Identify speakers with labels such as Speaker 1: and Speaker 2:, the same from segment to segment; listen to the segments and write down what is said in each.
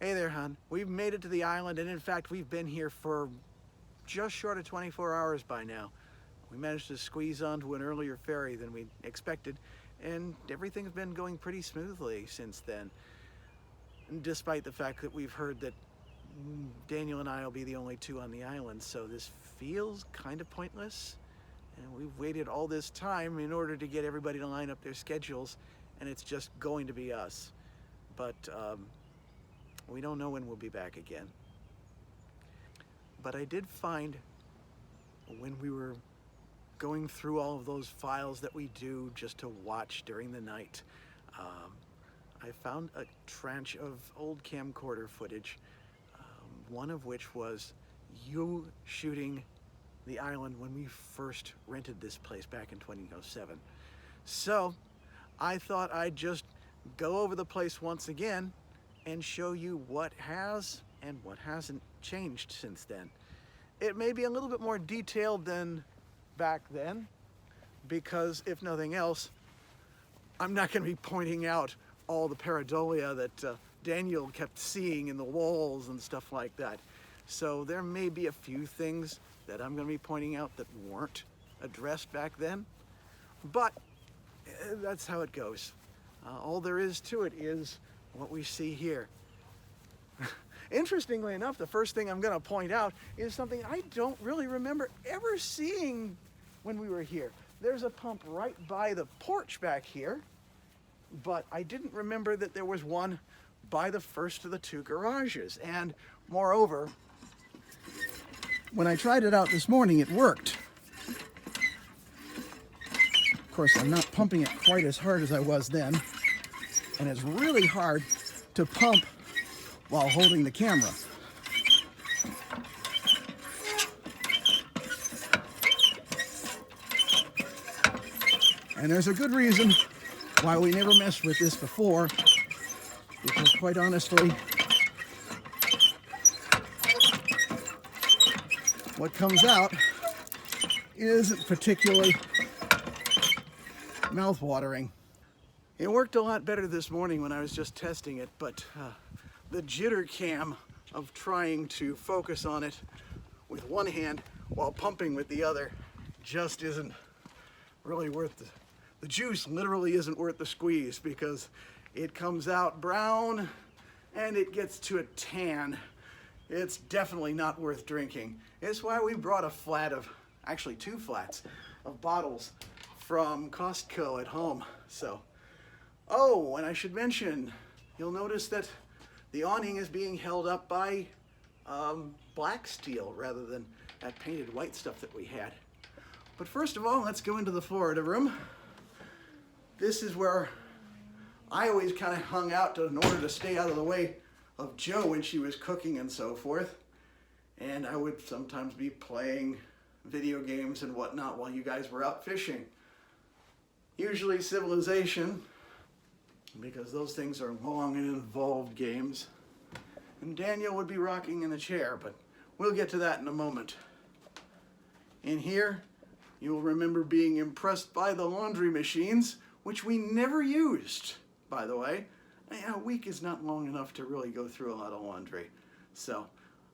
Speaker 1: Hey there, hon. We've made it to the island, and in fact, we've been here for just short of 24 hours by now. We managed to squeeze onto an earlier ferry than we expected, and everything's been going pretty smoothly since then. Despite the fact that we've heard that Daniel and I will be the only two on the island, so this feels kind of pointless. And we've waited all this time in order to get everybody to line up their schedules, and it's just going to be us. But we don't know when we'll be back again. But I did find, when we were going through all of those files that we do just to watch during the night, I found a tranche of old camcorder footage, one of which was you shooting the island when we first rented this place back in 2007. So I thought I'd just go over the place once again and show you what has and what hasn't changed since then. It may be a little bit more detailed than back then, because if nothing else, I'm not going to be pointing out all the pareidolia that Daniel kept seeing in the walls and stuff like that. So there may be a few things that I'm going to be pointing out that weren't addressed back then, but that's how it goes. All there is to it is what we see here. Interestingly enough, the first thing I'm going to point out is something I don't really remember ever seeing when we were here. There's a pump right by the porch back here, but I didn't remember that there was one by the first of the two garages. And moreover, when I tried it out this morning, it worked. Of course, I'm not pumping it quite as hard as I was then, and it's really hard to pump while holding the camera. And there's a good reason why we never messed with this before, because quite honestly, what comes out isn't particularly mouth-watering. It worked a lot better this morning when I was just testing it, but the jitter cam of trying to focus on it with one hand while pumping with the other just isn't really worth the juice literally isn't worth the squeeze, because it comes out brown and it gets to a tan. It's definitely not worth drinking. It's why we brought a flat of, actually 2 flats of bottles from Costco at home. So, oh, and I should mention, you'll notice that the awning is being held up by black steel rather than that painted white stuff that we had. But first of all, let's go into the Florida room. This is where I always kind of hung out in order to stay out of the way of Jo when she was cooking and so forth. And I would sometimes be playing video games and whatnot while you guys were out fishing. Usually Civilization, because those things are long and involved games. And Daniel would be rocking in the chair, but we'll get to that in a moment. In here, you'll remember being impressed by the laundry machines, which we never used, by the way. A week is not long enough to really go through a lot of laundry. So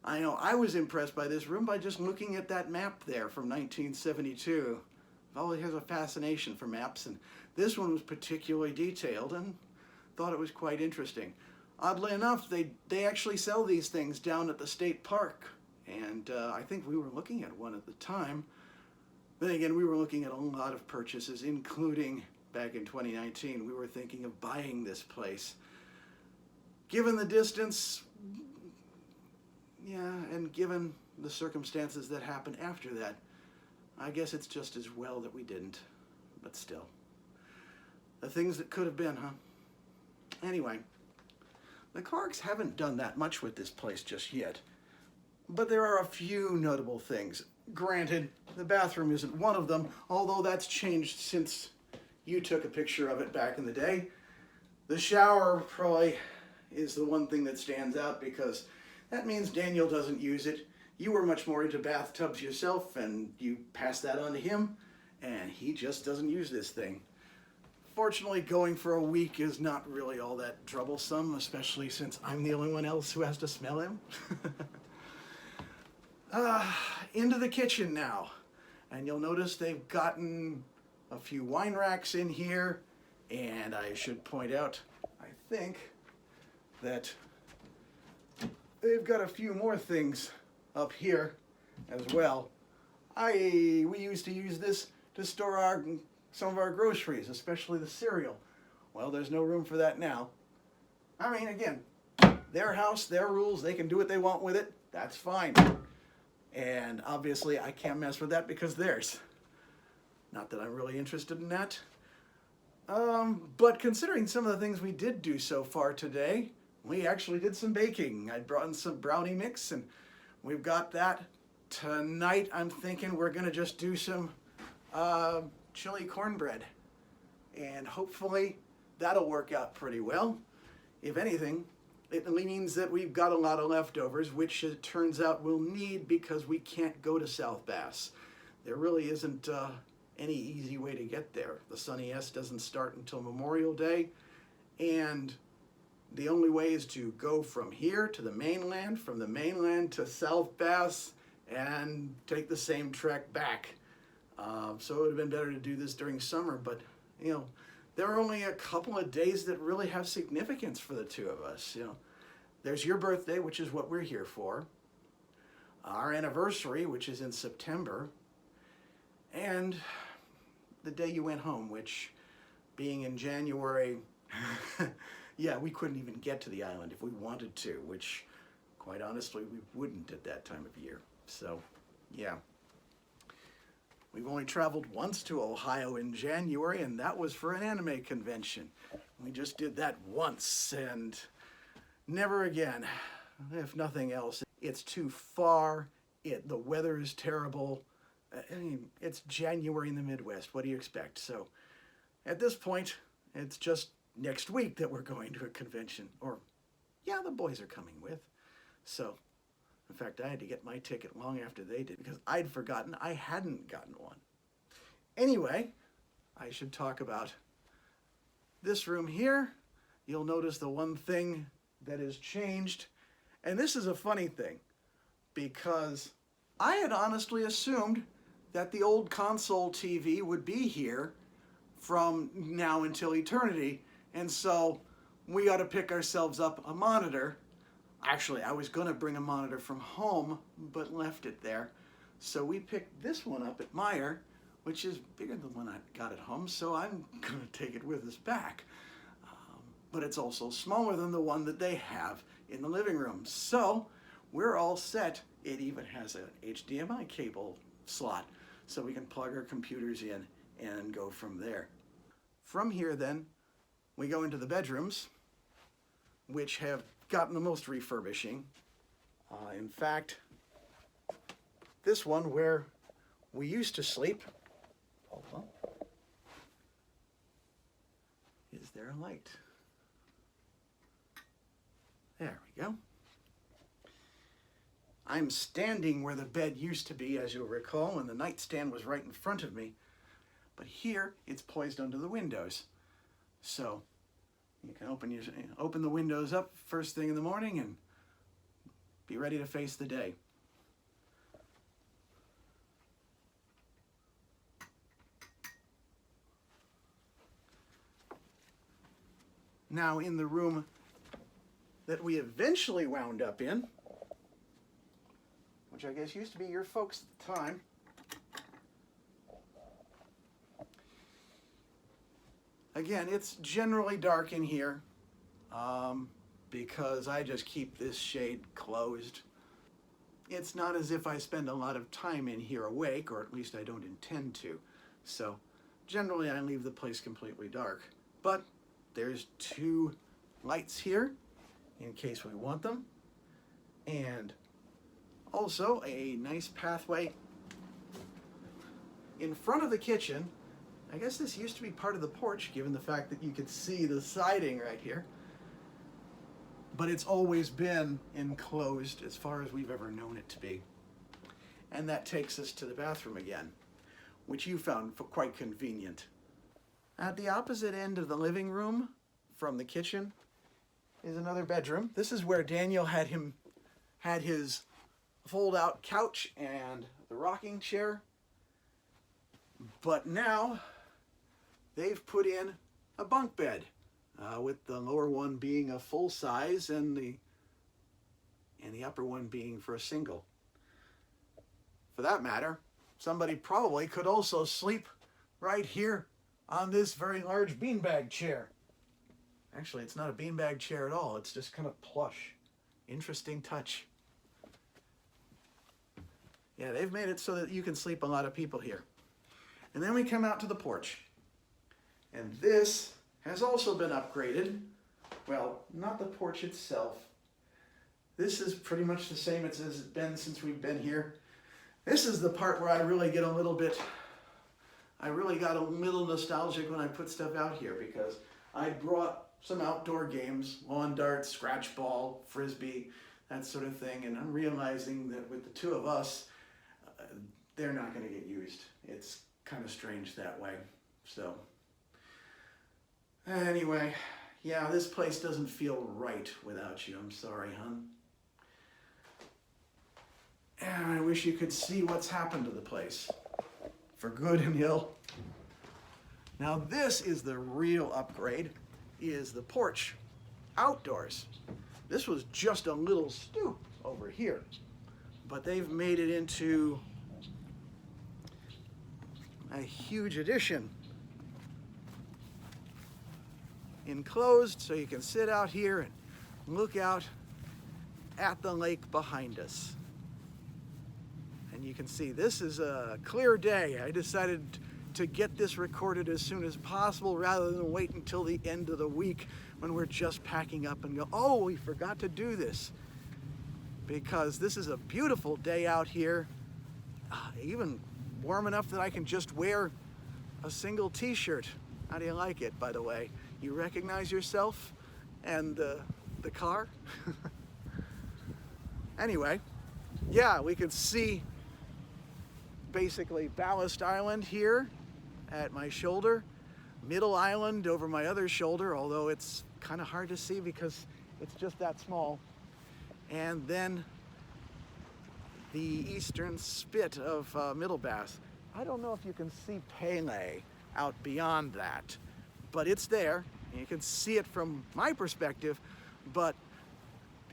Speaker 1: I know I was impressed by this room by just looking at that map there from 1972. I've always had a fascination for maps, and this one was particularly detailed and thought it was quite interesting. Oddly enough, they actually sell these things down at the state park, and I think we were looking at one at the time. Then again, we were looking at a lot of purchases, including back in 2019, we were thinking of buying this place. Given the distance, yeah, and given the circumstances that happened after that, I guess it's just as well that we didn't, but still. The things that could have been, huh? Anyway, the Clarks haven't done that much with this place just yet, but there are a few notable things. Granted, the bathroom isn't one of them, although that's changed since you took a picture of it back in the day. The shower probably is the one thing that stands out, because that means Daniel doesn't use it. You were much more into bathtubs yourself, and you passed that on to him, and he just doesn't use this thing. Fortunately, going for a week is not really all that troublesome, especially since I'm the only one else who has to smell him. Into the kitchen now. And you'll notice they've gotten a few wine racks in here. And I should point out, I think, that they've got a few more things up here as well. We used to use this to store some of our groceries, especially the cereal. Well, there's no room for that now. I mean, again, their house, their rules, they can do what they want with it. That's fine. And obviously I can't mess with that because theirs. Not that I'm really interested in that. But considering some of the things we did do so far today, we actually did some baking. I brought in some brownie mix and we've got that. Tonight I'm thinking we're gonna just do some chili cornbread. And hopefully that'll work out pretty well. If anything, it means that we've got a lot of leftovers, which it turns out we'll need because we can't go to South Bass. There really isn't any easy way to get there. The Sunny S doesn't start until Memorial Day, and the only way is to go from here to the mainland, from the mainland to South Bass, and take the same trek back. So it would have been better to do this during summer, but you know, there are only a couple of days that really have significance for the two of us. You know, there's your birthday, which is what we're here for, our anniversary, which is in September, and the day you went home, which, being in January, yeah, we couldn't even get to the island if we wanted to, which, quite honestly, we wouldn't at that time of year. So, yeah. We've only traveled once to Ohio in January, and that was for an anime convention. We just did that once, and never again, if nothing else. It's too far, the weather is terrible. I mean, it's January in the Midwest. What do you expect? So at this point, it's just next week that we're going to a convention. Or, yeah, the boys are coming with. So, in fact, I had to get my ticket long after they did because I'd forgotten I hadn't gotten one. Anyway, I should talk about this room here. You'll notice the one thing that has changed. And this is a funny thing because I had honestly assumed that the old console TV would be here from now until eternity. And so we got to pick ourselves up a monitor. Actually, I was going to bring a monitor from home, but left it there. So we picked this one up at Meijer, which is bigger than the one I got at home, so I'm going to take it with us back. But it's also smaller than the one that they have in the living room. So we're all set. It even has an HDMI cable slot, so we can plug our computers in and go from there. From here then, we go into the bedrooms, which have gotten the most refurbishing. In fact, this one where we used to sleep, hold on, is there a light? There we go. I'm standing where the bed used to be, as you'll recall, and the nightstand was right in front of me. But here, it's poised under the windows. So you can open the windows up first thing in the morning and be ready to face the day. Now in the room that we eventually wound up in, which I guess used to be your folks at the time, again, it's generally dark in here because I just keep this shade closed. It's not as if I spend a lot of time in here awake, or at least I don't intend to. So generally I leave the place completely dark. But there's two lights here in case we want them. And also a nice pathway in front of the kitchen. I guess this used to be part of the porch, given the fact that you could see the siding right here. But it's always been enclosed as far as we've ever known it to be. And that takes us to the bathroom again, which you found quite convenient. At the opposite end of the living room from the kitchen is another bedroom. This is where Daniel had his fold-out couch and the rocking chair. But now they've put in a bunk bed, with the lower one being a full size and the upper one being for a single. For that matter, somebody probably could also sleep right here on this very large beanbag chair. Actually, it's not a beanbag chair at all. It's just kind of plush. Interesting touch. Yeah, they've made it so that you can sleep a lot of people here. And then we come out to the porch. And this has also been upgraded. Well, not the porch itself. This is pretty much the same as it's been since we've been here. This is the part where I really got a little nostalgic when I put stuff out here, because I brought some outdoor games, lawn darts, scratch ball, frisbee, that sort of thing, and I'm realizing that with the two of us, they're not going to get used. It's kind of strange that way. So anyway, yeah, this place doesn't feel right without you. I'm sorry, hon. And I wish you could see what's happened to the place, for good and ill. Now this is the real upgrade, is the porch outdoors. This was just a little stoop over here, but they've made it into a huge addition. Enclosed, so you can sit out here and look out at the lake behind us. And you can see this is a clear day. I decided to get this recorded as soon as possible rather than wait until the end of the week when we're just packing up and go, oh, we forgot to do this. Because this is a beautiful day out here, even warm enough that I can just wear a single t-shirt. How do you like it, by the way? You recognize yourself and the car? Anyway, yeah, we can see basically Ballast Island here at my shoulder, Middle Island over my other shoulder, although it's kind of hard to see because it's just that small, and then the eastern spit of Middle Bass. I don't know if you can see Pele out beyond that, but it's there. You can see it from my perspective, but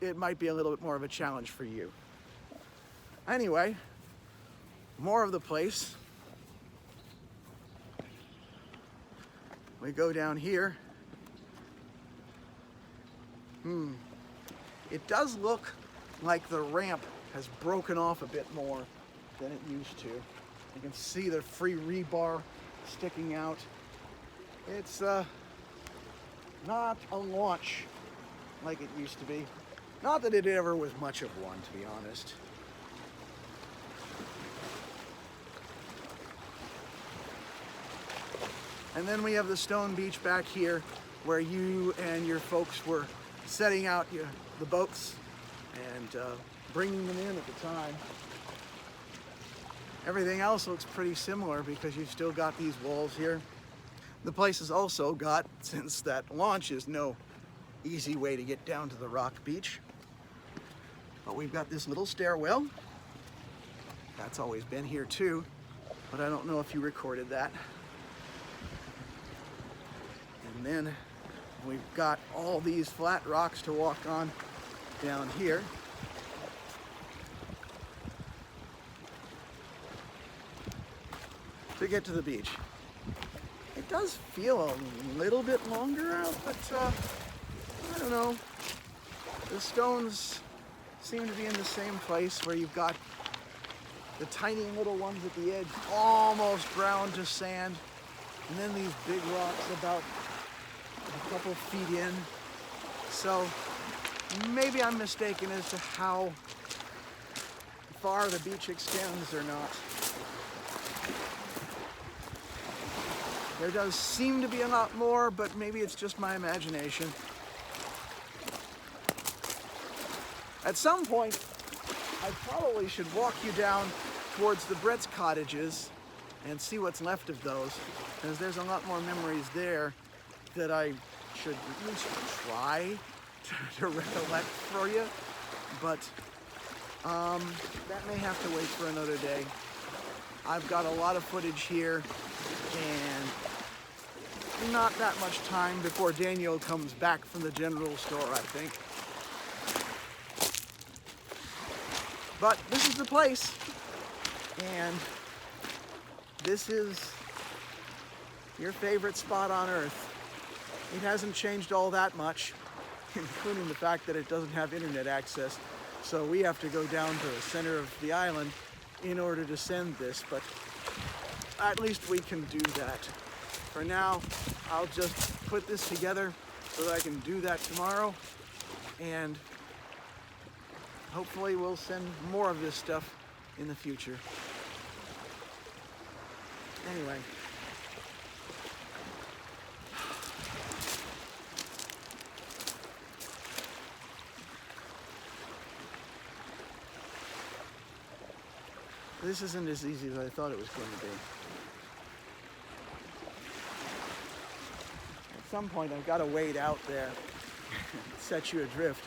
Speaker 1: it might be a little bit more of a challenge for you. Anyway, more of the place. We go down here. It does look like the ramp has broken off a bit more than it used to. You can see the free rebar sticking out. It's not a launch like it used to be. Not that it ever was much of one, to be honest. And then we have the stone beach back here where you and your folks were setting out the boats and bringing them in at the time. Everything else looks pretty similar because you've still got these walls here. The place has also got, since that launch is no easy way to get down to the rock beach, but we've got this little stairwell. That's always been here too, but I don't know if you recorded that. And then we've got all these flat rocks to walk on down here. To get to the beach. It does feel a little bit longer out, but I don't know. The stones seem to be in the same place where you've got the tiny little ones at the edge, almost brown to sand, and then these big rocks about a couple feet in. So maybe I'm mistaken as to how far the beach extends or not. There does seem to be a lot more, but maybe it's just my imagination. At some point, I probably should walk you down towards the Brett's cottages and see what's left of those, because there's a lot more memories there that I should at least try to recollect for you, but that may have to wait for another day. I've got a lot of footage here, and not that much time before Daniel comes back from the general store, I think. But this is the place, and this is your favorite spot on Earth. It hasn't changed all that much, including the fact that it doesn't have internet access, so we have to go down to the center of the island in order to send this, but at least we can do that. For now, I'll just put this together so that I can do that tomorrow, and hopefully we'll send more of this stuff in the future. Anyway. This isn't as easy as I thought it was going to be. At some point I've got to wade out there and set you adrift.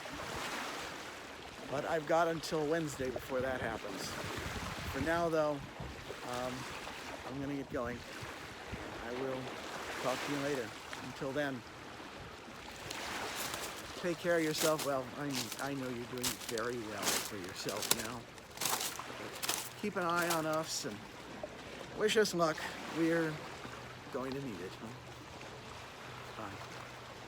Speaker 1: But I've got until Wednesday before that happens. For now though, I'm going to get going. I will talk to you later. Until then, take care of yourself. Well, I know you're doing very well for yourself now. Keep an eye on us and wish us luck. We're going to need it. Bye.